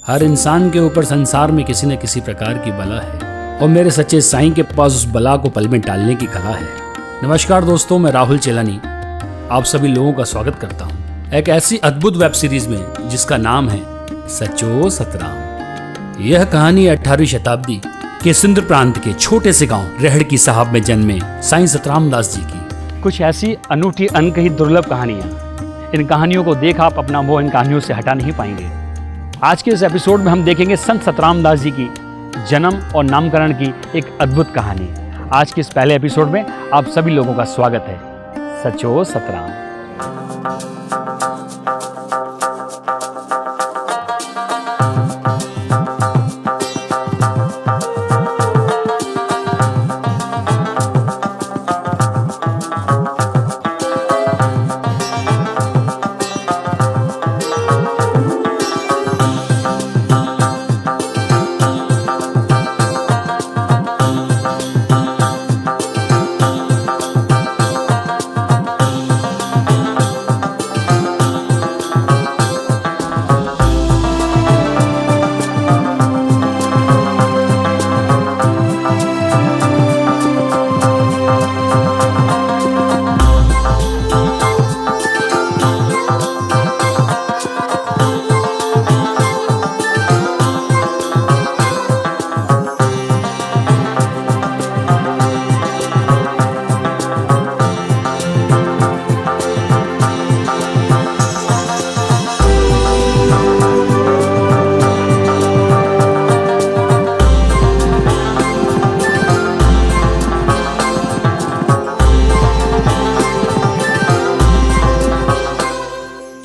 हर इंसान के ऊपर संसार में किसी न किसी प्रकार की बला है और मेरे सच्चे साईं के पास उस बला को पल में टालने की कला है। नमस्कार दोस्तों, मैं राहुल चेलानी आप सभी लोगों का स्वागत करता हूँ एक ऐसी अद्भुत वेब सीरीज में जिसका नाम है सचो सतराम। यह कहानी 18वीं शताब्दी के सिंध प्रांत के छोटे से गांव रेहड़की साहब में जन्मे साईं सतराम दास जी की कुछ ऐसी अनूठी अनकही दुर्लभ कहानियां। इन कहानियों को देख आप अपना मोह इन कहानियों से हटा नहीं पाएंगे। आज के इस एपिसोड में हम देखेंगे संत सतराम दास जी की जन्म और नामकरण की एक अद्भुत कहानी। आज के इस पहले एपिसोड में आप सभी लोगों का स्वागत है। सचो सतराम।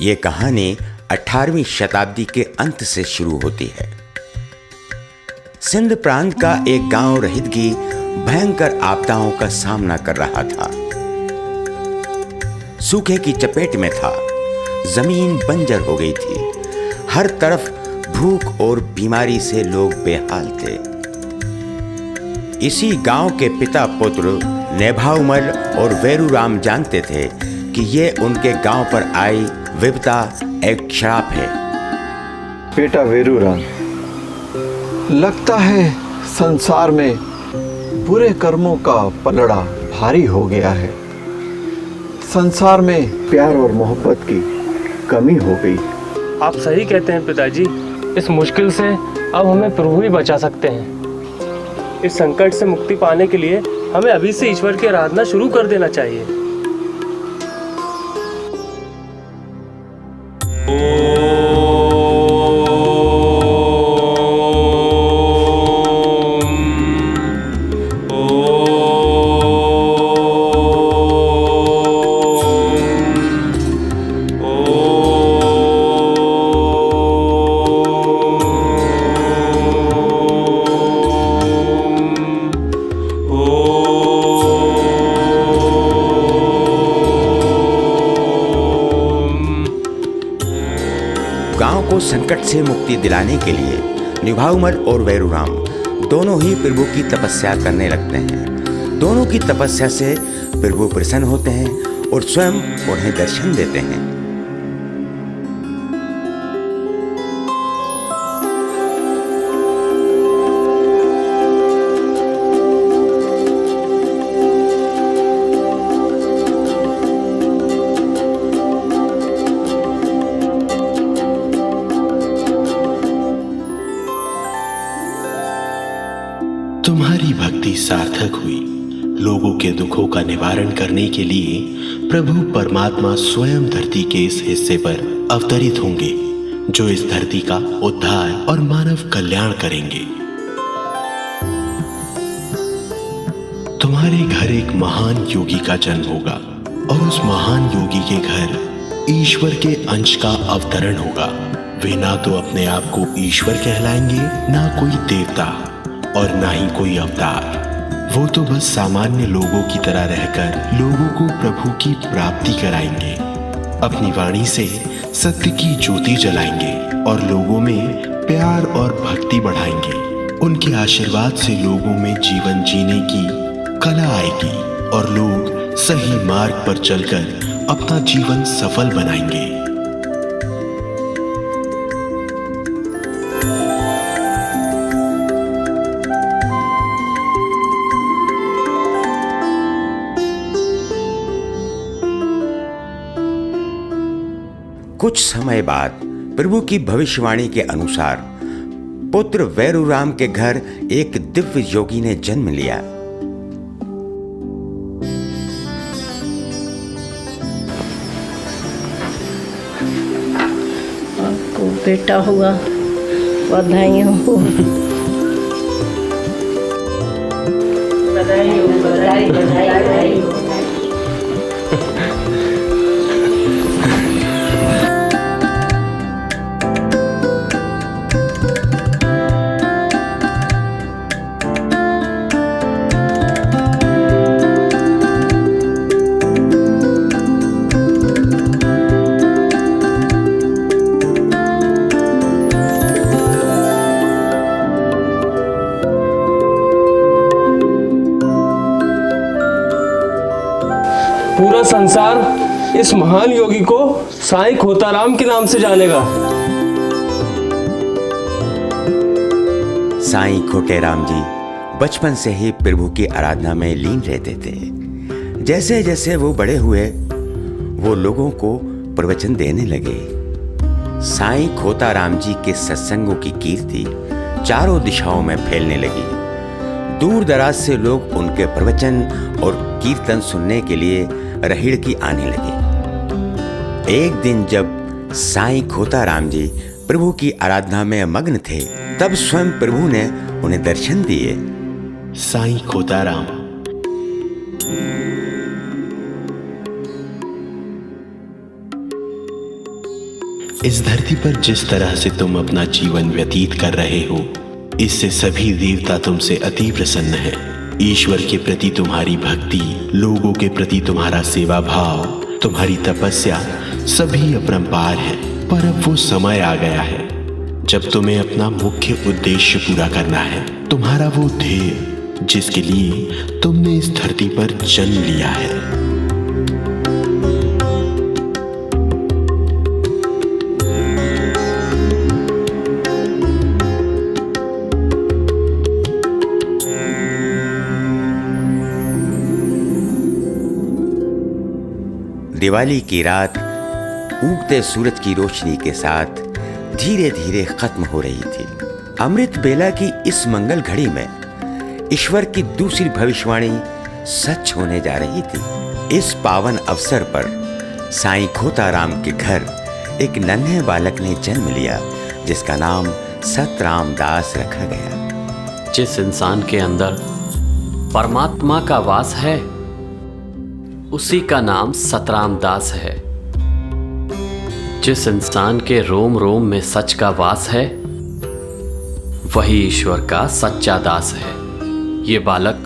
ये कहानी 18वीं शताब्दी के अंत से शुरू होती है। सिंध प्रांत का एक गांव रहीदगी भयंकर आपदाओं का सामना कर रहा था। सूखे की चपेट में था, जमीन बंजर हो गई थी, हर तरफ भूख और बीमारी से लोग बेहाल थे। इसी गांव के पिता पुत्र नेभाउमल और वेरूराम जानते थे कि ये उनके गांव पर आई विपदा एक श्राप है। बेटा वेरूराम, लगता है संसार में बुरे कर्मों का पलड़ा भारी हो गया है। संसार में प्यार और मोहब्बत की कमी हो गई। आप सही कहते हैं पिताजी। इस मुश्किल से अब हमें प्रभु ही बचा सकते हैं। इस संकट से मुक्ति पाने के लिए हमें अभी से ईश्वर की आराधना शुरू कर देना चाहिए। गांव को संकट से मुक्ति दिलाने के लिए नेभाउमल और वेरूराम दोनों ही प्रभु की तपस्या करने लगते हैं। दोनों की तपस्या से प्रभु प्रसन्न होते हैं और स्वयं उन्हें दर्शन देते हैं। तुम्हारी भक्ति सार्थक हुई। लोगों के दुखों का निवारण करने के लिए प्रभु परमात्मा स्वयं धरती के इस हिस्से पर अवतरित होंगे, जो इस धरती का उद्धार और मानव कल्याण करेंगे। तुम्हारे घर एक महान योगी का जन्म होगा और उस महान योगी के घर ईश्वर के अंश का अवतरण होगा। वे ना तो अपने आप को ईश्वर कहलाएंगे, ना कोई देवता और ना ही कोई अवतार। वो तो बस सामान्य लोगों की तरह रहकर लोगों को प्रभु की प्राप्ति कराएंगे। अपनी वाणी से सत्य की ज्योति जलाएंगे और लोगों में प्यार और भक्ति बढ़ाएंगे। उनके आशीर्वाद से लोगों में जीवन जीने की कला आएगी और लोग सही मार्ग पर चलकर अपना जीवन सफल बनाएंगे। कुछ समय बाद प्रभु की भविष्यवाणी के अनुसार पुत्र वैरूराम के घर एक दिव्य योगी ने जन्म लिया। आपको बेटा हुआ, बधाई हो। बधाई हो, बधाई बधाई बधाई हो। पूरा संसार इस महान योगी को साईं खोताराम के नाम से जानेगा। साईं खोटेराम जी बचपन से ही प्रभु की आराधना में लीन रहते थे। जैसे जैसे वो बड़े हुए वो लोगों को प्रवचन देने लगे। साईं खोताराम जी के सत्संगों की कीर्ति चारों दिशाओं में फैलने लगी। दूर दराज से लोग उनके प्रवचन और कीर्तन सुनने के लिए रहीड़ की आने लगे। एक दिन जब साईं खोताराम जी प्रभु की आराधना में मग्न थे, तब स्वयं प्रभु ने उन्हें दर्शन दिए। साईं खोताराम। इस धरती पर जिस तरह से तुम अपना जीवन व्यतीत कर रहे हो, इससे सभी देवता तुमसे अति प्रसन्न हैं। ईश्वर के प्रति तुम्हारी भक्ति, लोगों के प्रति तुम्हारा सेवा भाव, तुम्हारी तपस्या सभी अपरंपार है। पर अब वो समय आ गया है जब तुम्हें अपना मुख्य उद्देश्य पूरा करना है, तुम्हारा वो ध्येय जिसके लिए तुमने इस धरती पर जन्म लिया है। दिवाली की रात उगते सूरज की रोशनी के साथ धीरे धीरे खत्म हो रही थी। अमृत बेला की इस मंगल घड़ी में ईश्वर की दूसरी भविष्यवाणी सच होने जा रही थी। इस पावन अवसर पर साईं खोताराम के घर एक नन्हे बालक ने जन्म लिया, जिसका नाम सतराम दास रखा गया। जिस इंसान के अंदर परमात्मा का वास है, उसी का नाम सतराम दास है। जिस इंसान के रोम रोम में सच का वास है, वही ईश्वर का सच्चा दास है। ये बालक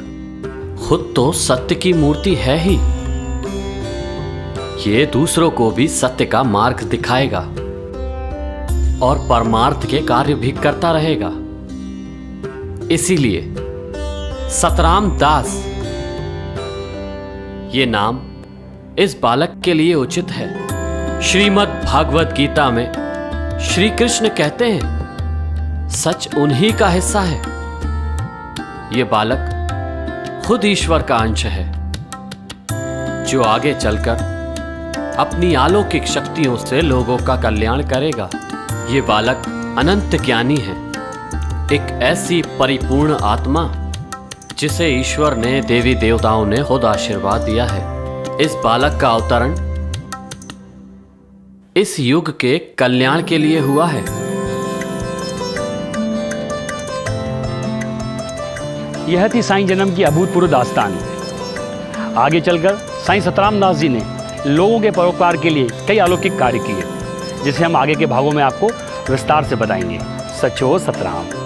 खुद तो सत्य की मूर्ति है ही, ये दूसरों को भी सत्य का मार्ग दिखाएगा और परमार्थ के कार्य भी करता रहेगा। इसीलिए सतराम दास ये नाम इस बालक के लिए उचित है। श्रीमद् भागवत गीता में श्री कृष्ण कहते हैं, सच उन्हीं का हिस्सा है। ये बालक खुद ईश्वर का अंश है, जो आगे चलकर अपनी अलौकिक शक्तियों से लोगों का कल्याण करेगा। ये बालक अनंत ज्ञानी है, एक ऐसी परिपूर्ण आत्मा जिसे ईश्वर ने देवी देवताओं ने खुद आशीर्वाद दिया है। इस बालक का अवतरण इस युग के कल्याण के लिए हुआ है। यह थी साईं जन्म की अभूतपूर्व दास्तान। आगे चलकर साईं सतराम दास जी ने लोगों के परोपकार के लिए कई अलौकिक कार्य किए, जिसे हम आगे के भागों में आपको विस्तार से बताएंगे। सचो सतराम।